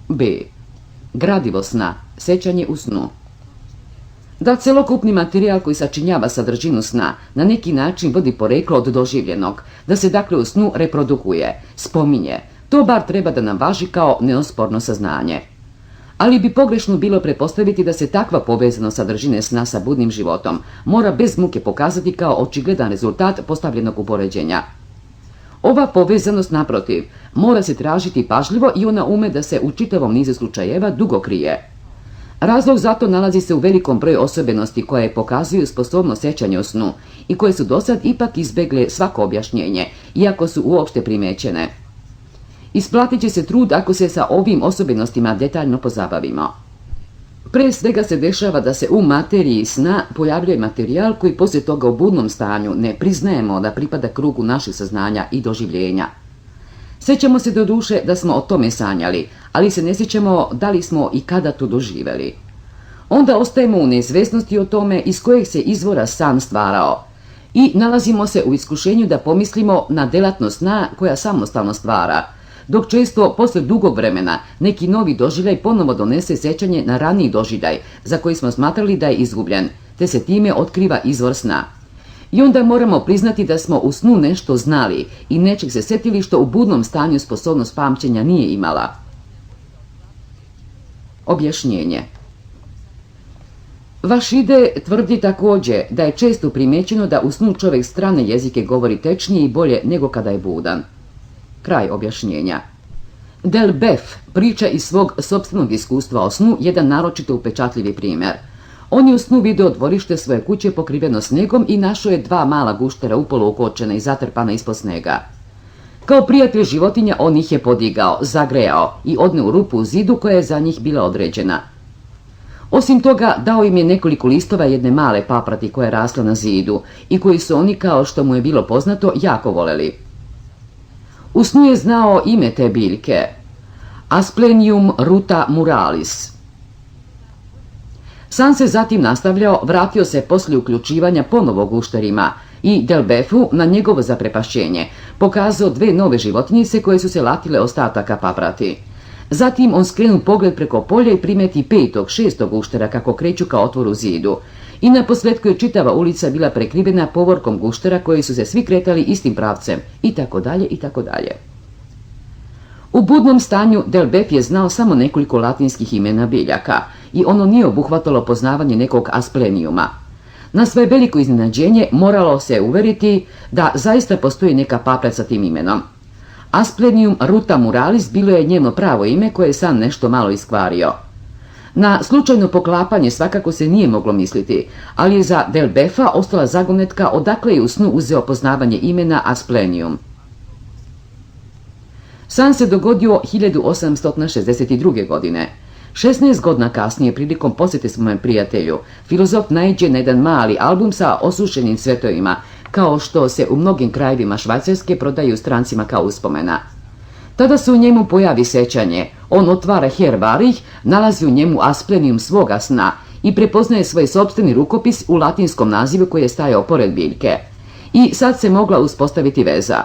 B. Gradivo sna, sećanje u snu. Da celokupni materijal koji sačinjava sadržinu sna na neki način vodi poreklo od doživljenog, da se dakle u snu reprodukuje, spominje, to bar treba da nam važi kao neosporno saznanje. Ali bi pogrešno bilo pretpostaviti da se takva povezanost sadržine sna sa budnim životom mora bez muke pokazati kao očigledan rezultat postavljenog upoređenja. Ova povezanost, naprotiv, mora se tražiti pažljivo i ona ume da se u čitavom nizu slučajeva dugo krije. Razlog za to nalazi se u velikom broju osobenosti koje pokazuju sposobnost sećanja o snu i koje su dosad ipak izbegle svako objašnjenje, iako su uopšte primećene. Isplatit će se trud ako se sa ovim osobenostima detaljno pozabavimo. Pre svega se dešava da se u materiji sna pojavljuje materijal koji poslije toga u budnom stanju ne priznajemo da pripada krugu naših saznanja i doživljenja. Sjećamo se do duše da smo o tome sanjali, ali se ne sjećamo da li smo i kada to doživjeli. Onda ostajemo u neizvesnosti o tome iz kojeg se izvora san stvarao i nalazimo se u iskušenju da pomislimo na delatnost sna koja samostalno stvara, dok često posle dugog vremena neki novi doživljaj ponovo donese sećanje na raniji doživljaj za koji smo smatrali da je izgubljen, te se time otkriva izvor sna. I onda moramo priznati da smo u snu nešto znali i nečeg se setili što u budnom stanju sposobnost pamćenja nije imala. Objašnjenje. Vašide tvrdi također da je često primećeno da u snu čovjek strane jezike govori tečnije i bolje nego kada je budan. Kraj objašnjenja. Delbef priča iz svog sopstvenog iskustva o snu jedan naročito upečatljivi primjer. On je u snu video dvorište svoje kuće pokriveno snegom i našao je dva mala guštera upolo ukočena i zatrpana ispod snega. Kao prijatelj životinja on ih je podigao, zagrejao i odneo u rupu u zidu koja je za njih bila određena. Osim toga, dao im je nekoliko listova jedne male paprati koja je rasla na zidu i koji su oni, kao što mu je bilo poznato, jako voleli. U snu je znao ime te biljke, Asplenium ruta muralis. San se zatim nastavljao, vratio se poslije uključivanja ponovo gušterima i Delbefu na njegovo zaprepašćenje pokazao dve nove životinjice koje su se latile ostataka paprati. Zatim on skrenu pogled preko polja i primeti petog, šestog guštera kako kreću ka otvoru zidu. I naposljetku je čitava ulica bila prekrivena povorkom guštera koji su se svi kretali istim pravcem, i tako dalje, i tako dalje. U budnom stanju Delbef je znao samo nekoliko latinskih imena biljaka i ono nije obuhvatalo poznavanje nekog aspleniuma. Na svoje veliko iznenađenje moralo se uveriti da zaista postoji neka paprać sa tim imenom. Asplenium ruta muralis bilo je njeno pravo ime koje je san nešto malo iskvario. Na slučajno poklapanje svakako se nije moglo misliti, ali je za Delbefa ostala zagonetka odakle je u snu uzeo poznavanje imena Asplenium. San se dogodio 1862. godine. 16 godina kasnije, prilikom posjete svome prijatelju, filozof naiđe na jedan mali album sa osušenim cvetovima, kao što se u mnogim krajevima Švajcarske prodaju strancima kao uspomena. Tada se u njemu pojavi sećanje, on otvara herbarij, nalazi u njemu Asplenium svoga sna i prepoznaje svoj sopstveni rukopis u latinskom nazivu koji je stajao pored biljke. I sad se mogla uspostaviti veza.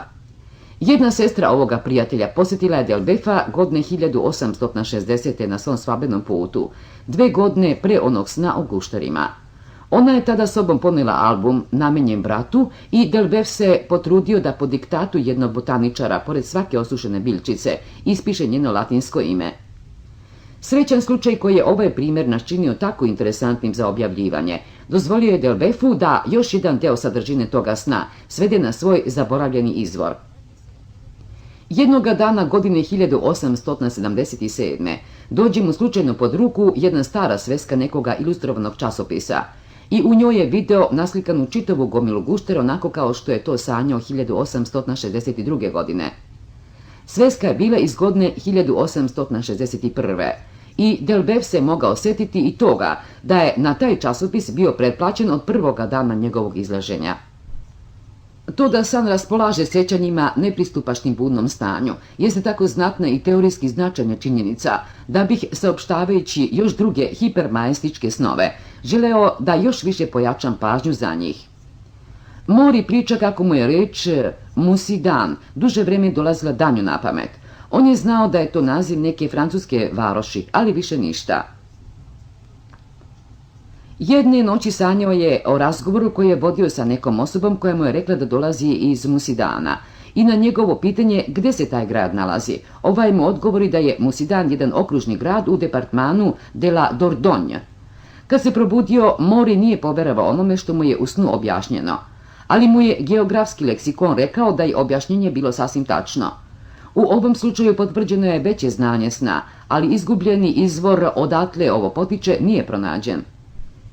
Jedna sestra ovoga prijatelja posjetila je Delbefa godine 1860. na svom svadbenom putu, 2 godine pre onog sna o gušterima. Ona je tada sobom ponela album namenjen bratu i Delbef se potrudio da po diktatu jednog botaničara, pored svake osušene biljčice, ispiše njeno latinsko ime. Srećan slučaj koji je ovaj primjer načinio tako interesantnim za objavljivanje, dozvolio je Delbefu da još jedan deo sadržine toga sna svede na svoj zaboravljeni izvor. Jednoga dana godine 1877. dođe mu slučajno pod ruku jedna stara sveska nekoga ilustrovanog časopisa i u njoj je video naslikanu čitavu gomilu guštera onako kao što je to sanjao 1862. godine. Sveska je bila iz godine 1861. i Delbef se mogao sjetiti i toga da je na taj časopis bio pretplaćen od prvoga dana njegovog izlaženja. To da san raspolaže sjećanjima nepristupačnim budnom stanju jeste tako znatna i teorijski značajna činjenica da bih, saopštavajući još druge hipermaističke snove, želeo da još više pojačam pažnju za njih. Mori priča kako mu je reč Musidan duže vreme dolazila danju na pamet. On je znao da je to naziv neke francuske varoši, ali više ništa. Jedne noći sanjao je o razgovoru koji je vodio sa nekom osobom koja mu je rekla da dolazi iz Musidana i na njegovo pitanje gdje se taj grad nalazi. Ovaj mu odgovori da je Musidan jedan okružni grad u departmanu de la Dordogne. Kad se probudio, Mori nije poverovao onome što mu je u snu objašnjeno, ali mu je geografski leksikon rekao da je objašnjenje bilo sasvim tačno. U ovom slučaju potvrđeno je veće znanje sna, ali izgubljeni izvor odatle ovo potiče nije pronađen.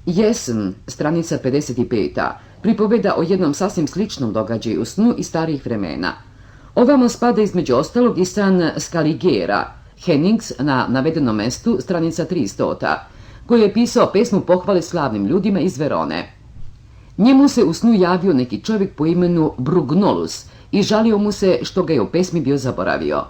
Jesen, stranica 55. pripoveda o jednom sasvim sličnom događaju u snu iz starih vremena. Ovamo spada između ostalog i san Scaligera, Hennings na navedenom mestu, stranica 300, koji je pisao pesmu pohvale slavnim ljudima iz Verone. Njemu se u snu javio neki čovjek po imenu Brugnolus i žalio mu se što ga je u pesmi bio zaboravio.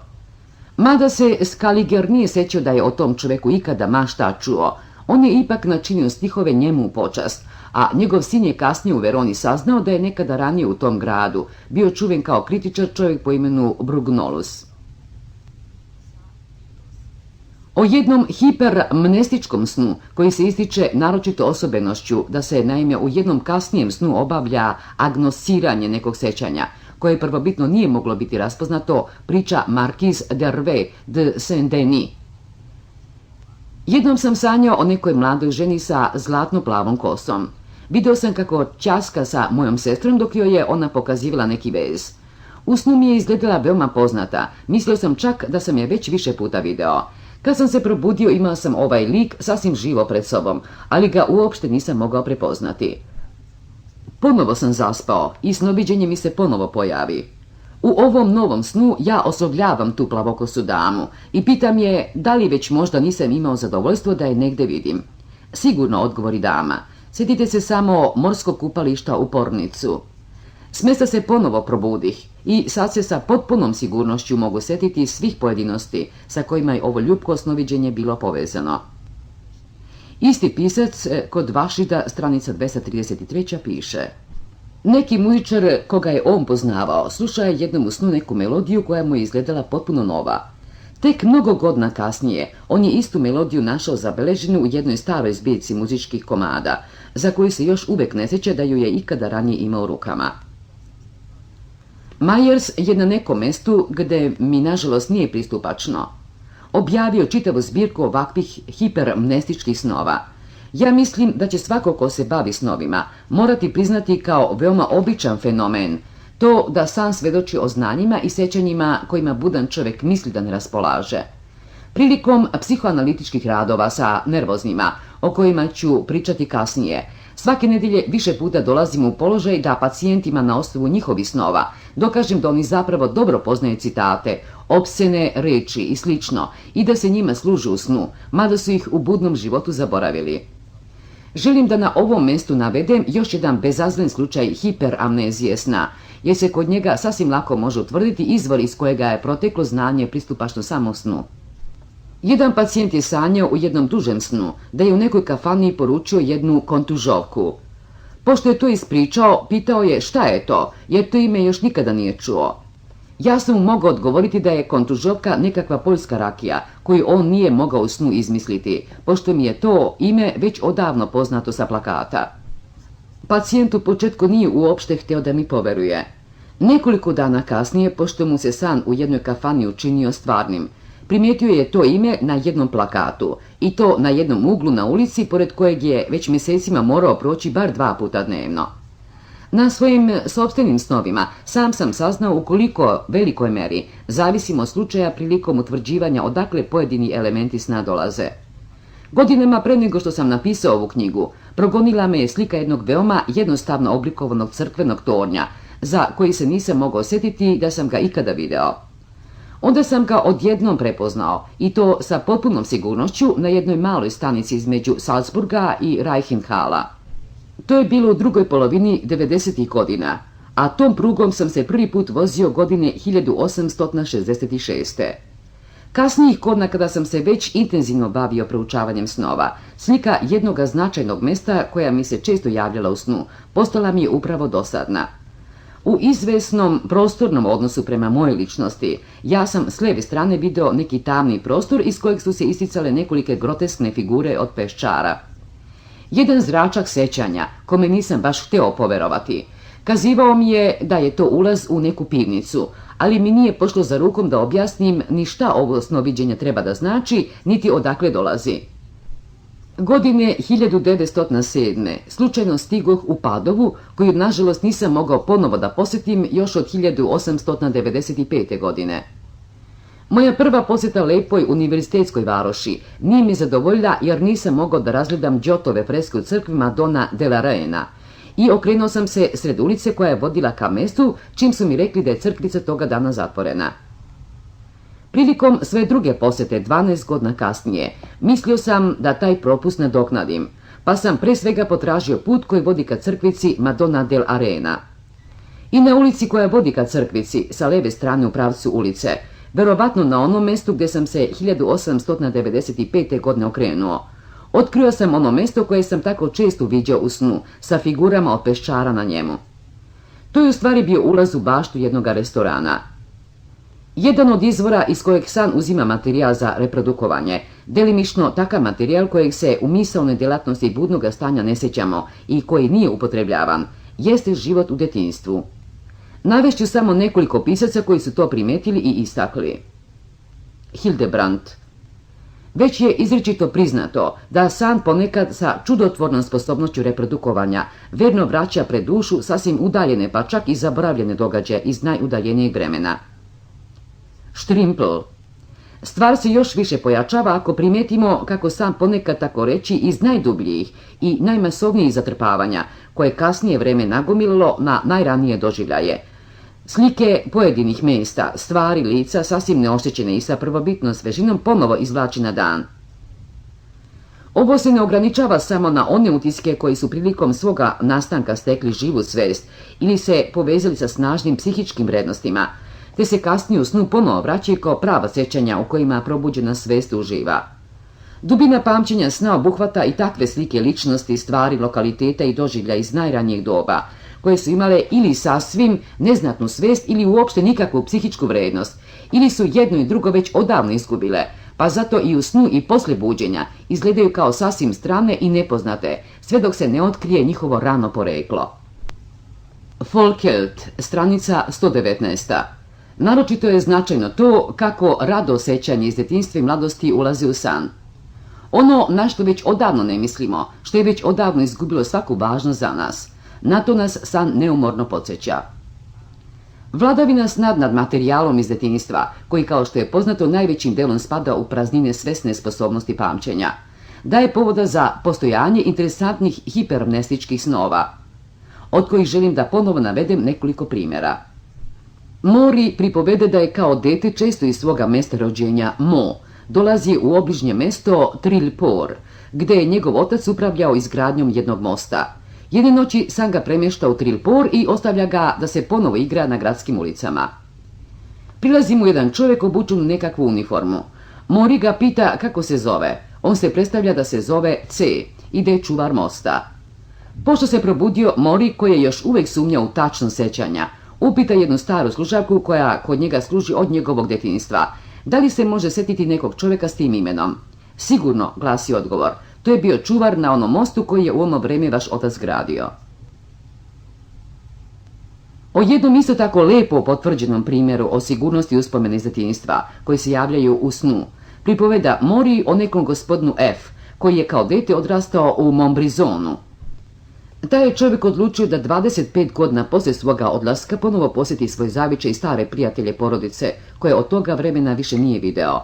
Mada se Scaliger nije sećao da je o tom čovjeku ikada ma šta čuo, on je ipak načinio stihove njemu u počast, a njegov sin je kasnije u Veroni saznao da je nekada ranije u tom gradu bio čuven kao kritičar čovjek po imenu Brugnolus. O jednom hipermnestičkom snu koji se ističe naročito osobenošću da se naime u jednom kasnijem snu obavlja agnosiranje nekog sećanja, koje prvobitno nije moglo biti raspoznato, priča Marquise d'Hervé de Saint-Denis. Jednom sam sanjao o nekoj mladoj ženi sa zlatno-plavom kosom. Video sam kako ćaska sa mojom sestrom dok joj je ona pokazivala neki vez. U snu mi je izgledala veoma poznata, mislio sam čak da sam je već više puta video. Kad sam se probudio imao sam ovaj lik sasvim živo pred sobom, ali ga uopšte nisam mogao prepoznati. Ponovo sam zaspao i snoviđenje mi se ponovo pojavi. U ovom novom snu ja oslovljavam tu plavokosu damu i pitam je da li već možda nisam imao zadovoljstvo da je negde vidim. Sigurno, odgovori dama, sjetite se samo morskog kupališta u Pornicu. S mesta se ponovo probudih i sad se sa potpunom sigurnošću mogu sjetiti svih pojedinosti sa kojima je ovo ljubko snoviđenje bilo povezano. Isti pisac kod Vašida, stranica 233. piše: neki muzičar koga je on poznavao slušao je jednom u snu neku melodiju koja mu je izgledala potpuno nova. Tek mnogo godina kasnije on je istu melodiju našao zabeleženu u jednoj staroj zbirci muzičkih komada, za koju se još uvek ne sjeća da ju je ikada ranije imao u rukama. Myers je na nekom mestu, gde mi nažalost nije pristupačno, objavio čitavu zbirku ovakvih hipermnestičkih snova. Ja mislim da će svako ko se bavi snovima morati priznati kao veoma običan fenomen to da san svedoči o znanjima i sećanjima kojima budan čovjek misli da ne raspolaže. Prilikom psihoanalitičkih radova sa nervoznima, o kojima ću pričati kasnije, svake nedelje više puta dolazim u položaj da pacijentima na osnovu njihovih snova dokažem da oni zapravo dobro poznaju citate, opsene reči i slično i da se njima služe u snu, mada su ih u budnom životu zaboravili. Želim da na ovom mestu navedem još jedan bezazlen slučaj hiperamnezije sna, jer se kod njega sasvim lako može utvrditi izvor iz kojega je proteklo znanje pristupačno samo snu. Jedan pacijent je sanjao u jednom dužem snu da je u nekoj kafani poručio jednu kontužovku. Pošto je to ispričao, pitao je šta je to, jer to ime još nikada nije čuo. Ja sam mu mogao odgovoriti da je kontužovka nekakva poljska rakija, koju on nije mogao u snu izmisliti, pošto mi je to ime već odavno poznato sa plakata. Pacijent u početku nije uopšte hteo da mi poveruje. Nekoliko dana kasnije, pošto mu se san u jednoj kafani učinio stvarnim, primijetio je to ime na jednom plakatu, i to na jednom uglu na ulici, pored kojeg je već mjesecima morao proći bar 2 puta dnevno. Na svojim sopstvenim snovima sam saznao u koliko velikoj meri zavisimo od slučaja prilikom utvrđivanja odakle pojedini elementi sna dolaze. Godinama pre nego što sam napisao ovu knjigu, progonila me je slika jednog veoma jednostavno oblikovanog crkvenog tornja, za koji se nisam mogao sjetiti da sam ga ikada video. Onda sam ga odjednom prepoznao, i to sa potpunom sigurnošću na jednoj maloj stanici između Salzburga i Reichenhala. To je bilo u drugoj polovini 90. godina, a tom prugom sam se prvi put vozio godine 1866. Kasnijih godina, kada sam se već intenzivno bavio proučavanjem snova, slika jednoga značajnog mesta koja mi se često javljala u snu postala mi je upravo dosadna. U izvesnom prostornom odnosu prema mojoj ličnosti, ja sam s lijeve strane video neki tamni prostor iz kojeg su se isticale nekolike groteskne figure od peščara. Jedan zračak sećanja, kome nisam baš hteo poverovati, kazivao mi je da je to ulaz u neku pivnicu, ali mi nije pošlo za rukom da objasnim ni šta ovo snoviđenje treba da znači, niti odakle dolazi. Godine 1907. slučajno stigoh u Padovu, koju nažalost nisam mogao ponovo da posjetim još od 1895. godine. Moja prva posjeta lepoj univerzitetskoj varoši nije mi zadovoljila jer nisam mogao da razgledam Giotove freske u crkvi Madonna della Reina i okrenuo sam se sred ulice koja je vodila ka mestu, čim su mi rekli da je crkvica toga dana zatvorena. Prilikom sve druge posjete 12 godina kasnije, mislio sam da taj propust nadoknadim, pa sam pre svega potražio put koji vodi ka crkvici Madonna del Arena. I na ulici koja vodi ka crkvici, sa leve strane u pravcu ulice, verovatno na onom mestu gdje sam se 1895. godine okrenuo, otkrio sam ono mesto koje sam tako često viđao u snu, sa figurama od peščara na njemu. To je u stvari bio ulaz u baštu jednog restorana. Jedan od izvora iz kojeg san uzima materijal za reprodukovanje, delimično takav materijal kojeg se u misaone djelatnosti budnog stanja ne sjećamo i koji nije upotrebljavan, jeste život u detinjstvu. Navešću samo nekoliko pisaca koji su to primetili i istakli. Hildebrandt. Već je izričito priznato da san ponekad sa čudotvornom sposobnošću reprodukovanja verno vraća pred dušu sasvim udaljene pa čak i zaboravljene događaje iz najudaljenijeg vremena. Štrimple. Stvar se još više pojačava ako primetimo kako sam ponekad tako reći iz najdubljih i najmasovnijih zatrpavanja, koje kasnije vreme nagomililo na najranije doživljaje. Slike pojedinih mjesta, stvari, lica, sasvim neoštećene i sa prvobitnom svežinom ponovo izvlači na dan. Ovo se ne ograničava samo na one utiske koji su prilikom svoga nastanka stekli živu svest ili se povezali sa snažnim psihičkim vrednostima, te se kasnije u snu ponovo vraćaju kao prava sjećanja u kojima probuđena svest uživa. Dubina pamćenja sna obuhvata i takve slike ličnosti, stvari, lokaliteta i doživlja iz najranijeg doba, koje su imale ili sasvim neznatnu svest ili uopšte nikakvu psihičku vrednost, ili su jedno i drugo već odavno izgubile, pa zato i u snu i posle buđenja izgledaju kao sasvim strane i nepoznate, sve dok se ne otkrije njihovo rano poreklo. Folkelt, stranica 119. Naročito je značajno to kako rado osjećanje iz detinjstva i mladosti ulazi u san. Ono na što već odavno ne mislimo, što je već odavno izgubilo svaku važnost za nas, na to nas san neumorno podsjeća. Vladavina sna nad materijalom iz detinjstva, koji kao što je poznato najvećim delom spada u praznine svesne sposobnosti pamćenja, daje povoda za postojanje interesantnih hiperamnestičkih snova, od kojih želim da ponovo navedem nekoliko primjera. Mori pripovede da je kao dete često iz svoga mesta rođenja Mo dolazi u obližnje mesto Trilpor, gde je njegov otac upravljao izgradnjom jednog mosta. Jedne noći san ga premješta u Trilpor i ostavlja ga da se ponovo igra na gradskim ulicama. Prilazi mu jedan čovjek obučen u nekakvu uniformu. Mori ga pita kako se zove. On se predstavlja da se zove C i da je čuvar mosta. Pošto se probudio, Mori, koji je još uvijek sumnjao u tačno sećanja, upita jednu staru služavku koja kod njega služi od njegovog detinjstva, da li se može setiti nekog čovjeka s tim imenom. Sigurno, glasi odgovor, to je bio čuvar na onom mostu koji je u ono vrijeme vaš otac gradio. O jednom isto tako lepo potvrđenom primjeru o sigurnosti uspomene iz detinjstva, koji se javljaju u snu, pripoveda Mori o nekom gospodinu F, koji je kao dete odrastao u Montbrison. Taj je čovjek odlučio da 25 godina poslije svoga odlaska ponovo posjeti svoj zavičaj i stare prijatelje porodice, koje od toga vremena više nije video.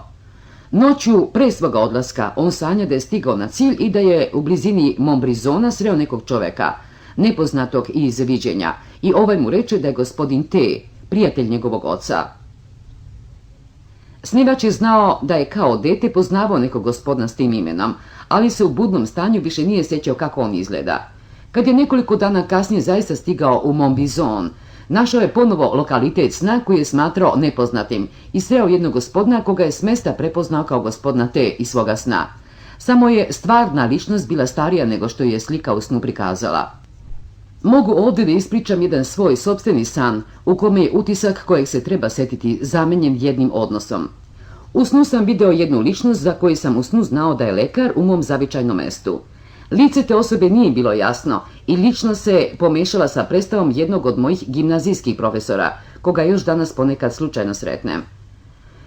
Noću pre svoga odlaska on sanja da je stigao na cilj i da je u blizini Montbrisona sreo nekog čovjeka, nepoznatog iz viđenja, i ovaj mu reče da je gospodin T, prijatelj njegovog oca. Snivač je znao da je kao dete poznavao nekog gospodina s tim imenom, ali se u budnom stanju više nije sjećao kako on izgleda. Kad je nekoliko dana kasnije zaista stigao u Montbrison, našao je ponovo lokalitet sna koji je smatrao nepoznatim i sreo jednog gospodina koga je s mesta prepoznao kao gospodina T iz svoga sna. Samo je stvarna ličnost bila starija nego što je slika u snu prikazala. Mogu ovdje da ispričam jedan svoj sopstveni san u kome je utisak kojeg se treba setiti zamenjen jednim odnosom. U snu sam video jednu ličnost za koju sam u snu znao da je lekar u mom zavičajnom mestu. Lice te osobe nije bilo jasno i lično se pomešala sa predstavom jednog od mojih gimnazijskih profesora, koga još danas ponekad slučajno sretnem.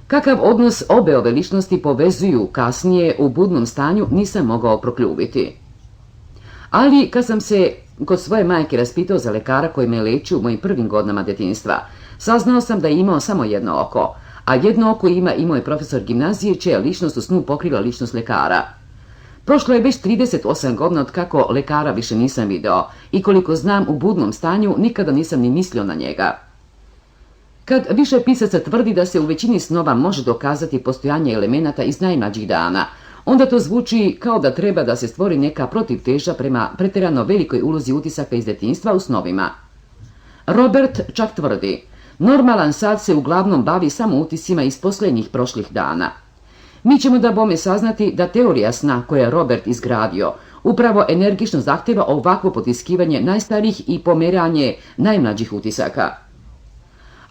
Kakav odnos obe ove ličnosti povezuju kasnije u budnom stanju nisam mogao prokljubiti. Ali kad sam se kod svoje majke raspitao za lekara koji me lečio u mojim prvim godinama djetinjstva, saznao sam da je imao samo jedno oko, a jedno oko ima i moj profesor gimnazije čija ličnost u snu pokriva ličnost lekara. Prošlo je već 38 godina od kako lekara više nisam video i koliko znam u budnom stanju nikada nisam ni mislio na njega. Kad više pisaca tvrdi da se u većini snova može dokazati postojanje elemenata iz najmlađih dana, onda to zvuči kao da treba da se stvori neka protivteža prema pretjerano velikoj ulozi utisaka iz djetinjstva u snovima. Robert čak tvrdi, normalan sad se uglavnom bavi samo utisima iz posljednjih prošlih dana. Mi ćemo da bome saznati da teorija sna koju je Robert izgradio upravo energično zahtjeva ovakvo potiskivanje najstarijih i pomeranje najmlađih utisaka.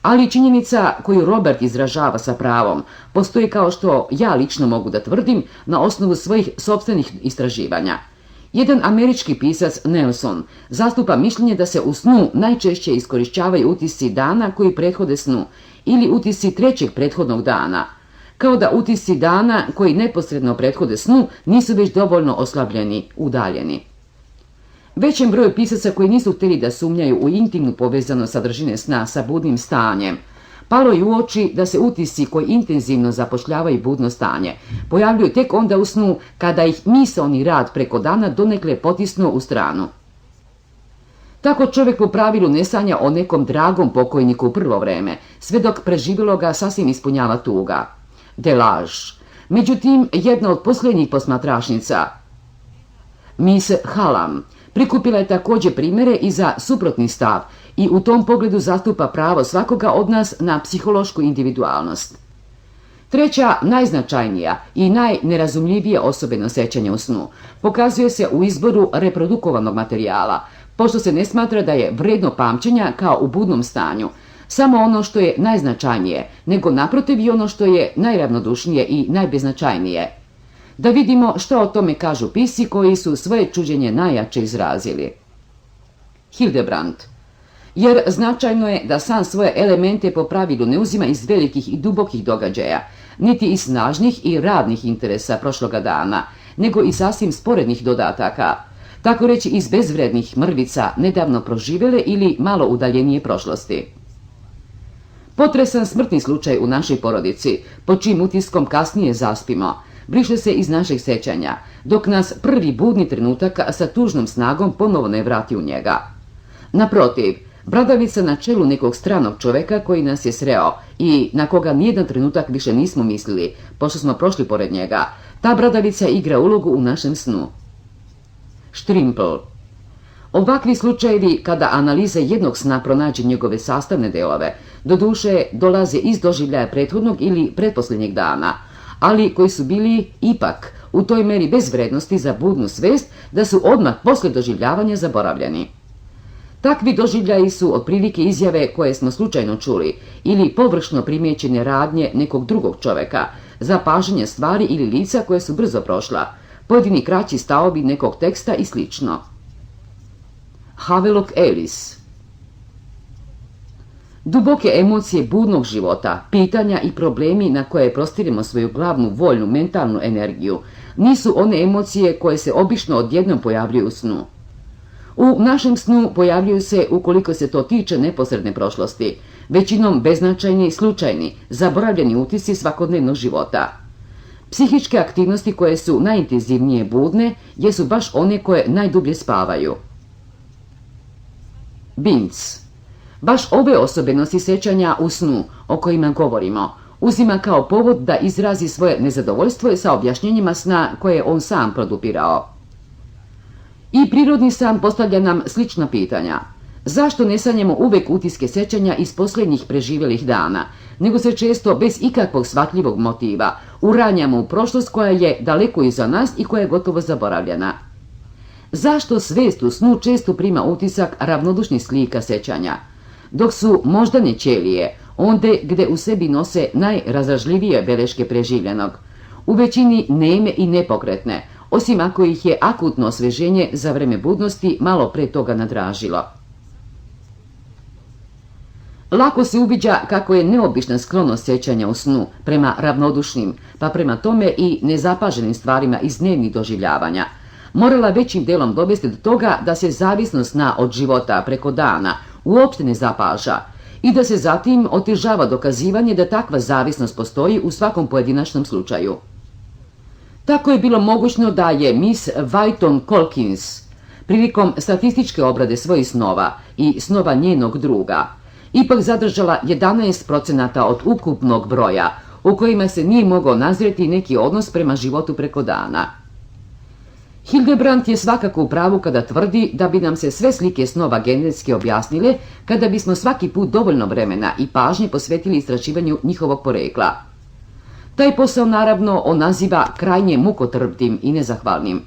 Ali činjenica koju Robert izražava sa pravom postoji, kao što ja lično mogu da tvrdim, na osnovu svojih sopstvenih istraživanja. Jedan američki pisac Nelson zastupa mišljenje da se u snu najčešće iskorišćavaju utisci dana koji prethode snu ili utisci trećeg prethodnog dana, kao da utisci dana koji neposredno prethode snu nisu već dovoljno oslabljeni, udaljeni. Većem broju pisaca koji nisu htjeli da sumnjaju u intimnu povezanost sadržine sna sa budnim stanjem, palo je u oči da se utisci koji intenzivno zapošljavaju budno stanje pojavljuju tek onda u snu kada ih misaoni rad preko dana donekle potisnuo u stranu. Tako čovjek po pravilu ne sanja o nekom dragom pokojniku u prvo vreme, sve dok preživjeloga sasvim ispunjava tuga. Delage. Međutim, jedna od posljednjih posmatrašnica, Miss Hallam, prikupila je također primjere i za suprotni stav i u tom pogledu zastupa pravo svakoga od nas na psihološku individualnost. Treća, najznačajnija i najnerazumljivija osobeno sećanje u snu pokazuje se u izboru reprodukovanog materijala, pošto se ne smatra da je vredno pamćenja kao u budnom stanju, samo ono što je najznačajnije, nego naprotiv i ono što je najravnodušnije i najbeznačajnije. Da vidimo što o tome kažu pisci koji su svoje čuđenje najjače izrazili. Hildebrand. Jer značajno je da san svoje elemente po pravilu ne uzima iz velikih i dubokih događaja, niti iz snažnih i radnih interesa prošloga dana, nego i sasvim sporednih dodataka, tako reći iz bezvrednih mrvica nedavno proživjele ili malo udaljenije prošlosti. Potresan smrtni slučaj u našoj porodici, po čijim utiskom kasnije zaspimo, briše se iz našeg sećanja, dok nas prvi budni trenutak sa tužnom snagom ponovo ne vrati u njega. Naprotiv, bradavica na čelu nekog stranog čoveka koji nas je sreo i na koga nijedan trenutak više nismo mislili, pošto smo prošli pored njega, ta bradavica igra ulogu u našem snu. Štrimple. Ovakvi slučajevi, kada analiza jednog sna pronađe njegove sastavne delove, doduše dolaze iz doživljaja prethodnog ili pretposljednjeg dana, ali koji su bili ipak u toj meri bez vrednosti za budnu svest da su odmah posle doživljavanja zaboravljeni. Takvi doživljaji su otprilike izjave koje smo slučajno čuli ili površno primijećene radnje nekog drugog čoveka, zapažanje stvari ili lica koje su brzo prošla, pojedini kraći stavovi nekog teksta i sl. Havelock Ellis. Duboke emocije budnog života, pitanja i problemi na koje prostiremo svoju glavnu voljnu mentalnu energiju, nisu one emocije koje se obično odjednom pojavljuju u snu. U našem snu pojavljuju se, ukoliko se to tiče neposredne prošlosti, većinom beznačajni i slučajni, zaboravljeni utisci svakodnevnog života. Psihičke aktivnosti koje su najintenzivnije budne jesu baš one koje najdublje spavaju. Binz. Baš ove osobenosti sećanja u snu o kojima govorimo uzima kao povod da izrazi svoje nezadovoljstvo sa objašnjenjima sna koje je on sam produpirao. I prirodni san postavlja nam slična pitanja. Zašto ne sanjamo uvek utiske sećanja iz posljednjih preživjelih dana, nego se često bez ikakvog shvatljivog motiva uranjamo u prošlost koja je daleko iza nas i koja je gotovo zaboravljena? Zašto svijest u snu često prima utisak ravnodušnih slika sjećanja, dok su moždane ćelije onde gde u sebi nose najrazražljivije beleške preživljenog, u većini neme i nepokretne, osim ako ih je akutno osveženje za vreme budnosti malo pre toga nadražilo. Lako se uviđa kako je neobična sklonost sjećanja u snu prema ravnodušnim, pa prema tome i nezapaženim stvarima iz dnevnih doživljavanja, morala većim delom dovesti do toga da se zavisnost sna od života preko dana uopšte ne zapaža i da se zatim otežava dokazivanje da takva zavisnost postoji u svakom pojedinačnom slučaju. Tako je bilo mogućno da je Miss Whiton Colkins prilikom statističke obrade svojih snova i snova njenog druga ipak zadržala 11% od ukupnog broja u kojima se nije mogao nazreti neki odnos prema životu preko dana. Hildebrandt je svakako u pravu kada tvrdi da bi nam se sve slike snova genetski objasnile kada bismo svaki put dovoljno vremena i pažnje posvetili istraživanju njihovog porekla. Taj posao naravno on naziva krajnje mukotrpnim i nezahvalnim,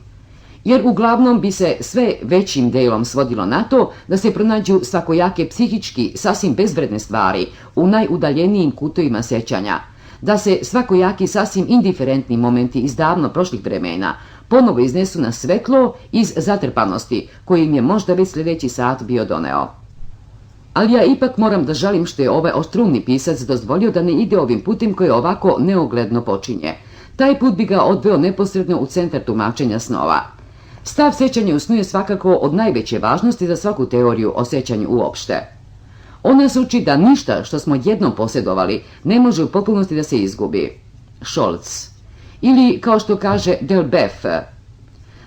jer uglavnom bi se sve većim delom svodilo na to da se pronađu svakojake psihički sasvim bezvredne stvari u najudaljenijim kutovima sjećanja, da se svakojaki sasvim indiferentni momenti iz davno prošlih vremena ponovo iznesu na svetlo iz zatrpanosti koji im je možda već sljedeći sat bio doneo. Ali ja ipak moram da žalim što je ovaj oštrumni pisac dozvolio da ne ide ovim putem koji ovako neogledno počinje. Taj put bi ga odveo neposredno u centar tumačenja snova. Stav sjećanja u snu je svakako od najveće važnosti za svaku teoriju o sjećanju uopšte. On nas uči da ništa što smo jednom posjedovali ne može u potpunosti da se izgubi. Scholz. Ili, kao što kaže Delbeff,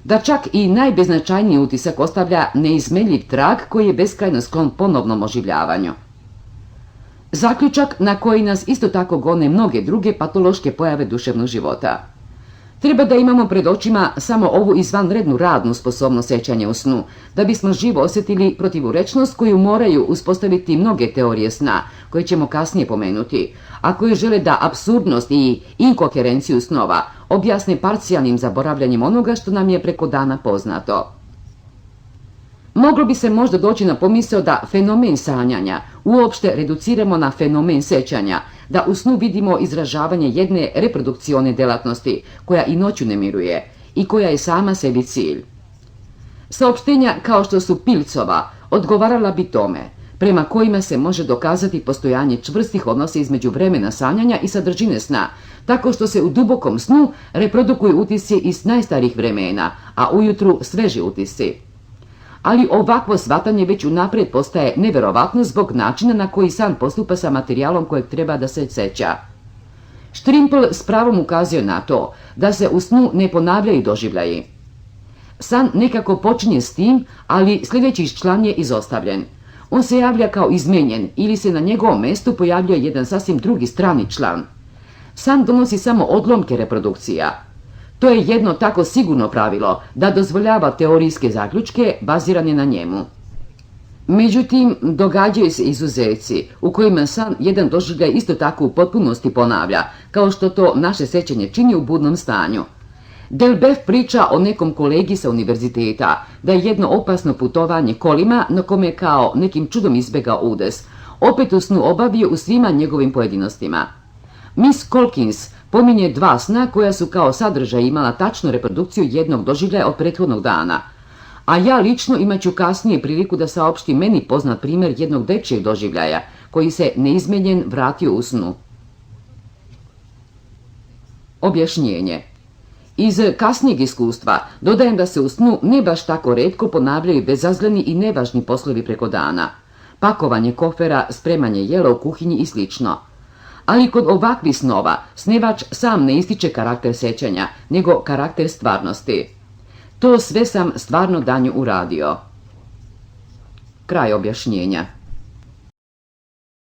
da čak i najbeznačajniji utisak ostavlja neizmeljiv trag koji je beskrajno sklon ponovnom oživljavanju. Zaključak na koji nas isto tako gone mnoge druge patološke pojave duševnog života. Treba da imamo pred očima samo ovu izvanrednu radnu sposobnost sjećanja u snu, da bismo živo osjetili protivurečnost koju moraju uspostaviti mnoge teorije sna, koje ćemo kasnije pomenuti, a koje žele da apsurdnost i inkoherenciju snova objasne parcijalnim zaboravljanjem onoga što nam je preko dana poznato. Moglo bi se možda doći na pomisao da fenomen sanjanja uopšte reduciramo na fenomen sjećanja, da u snu vidimo izražavanje jedne reprodukcione delatnosti koja i noću ne miruje i koja je sama sebi cilj. Saopštenja kao što su Pilcova odgovarala bi tome, prema kojima se može dokazati postojanje čvrstih odnosa između vremena sanjanja i sadržine sna, tako što se u dubokom snu reprodukuju utisci iz najstarijih vremena, a ujutru sveži utisci. Ali ovakvo shvatanje već unaprijed postaje neverovatno zbog načina na koji san postupa sa materijalom kojeg treba da se seća. Štrimple s pravom ukazuje na to da se u snu ne ponavljaju doživljaji. San nekako počinje s tim, ali sljedeći član je izostavljen. On se javlja kao izmenjen ili se na njegovom mestu pojavljuje jedan sasvim drugi strani član. San donosi samo odlomke reprodukcija. To je jedno tako sigurno pravilo da dozvoljava teorijske zaključke bazirane na njemu. Međutim, događaju se izuzeci u kojima san jedan doživljaj isto tako u potpunosti ponavlja, kao što to naše sećanje čini u budnom stanju. Delbeff priča o nekom kolegi sa univerziteta da je jedno opasno putovanje kolima na kome je kao nekim čudom izbegao udes, opet u snu obavio u svima njegovim pojedinostima. Miss Colkins pominje dva sna koja su kao sadržaj imala tačnu reprodukciju jednog doživljaja od prethodnog dana, a ja lično imaću kasnije priliku da saopštim meni poznat primjer jednog dečijeg doživljaja koji se neizmenjen vratio u snu. Objašnjenje. Iz kasnijeg iskustva dodajem da se u snu ne baš tako retko ponavljaju bezazleni i nevažni poslovi preko dana, pakovanje kofera, spremanje jela u kuhinji i slično. Ali kod ovakvih snova snevač sam ne ističe karakter sećanja, nego karakter stvarnosti. To sve sam stvarno danju uradio. Kraj objašnjenja.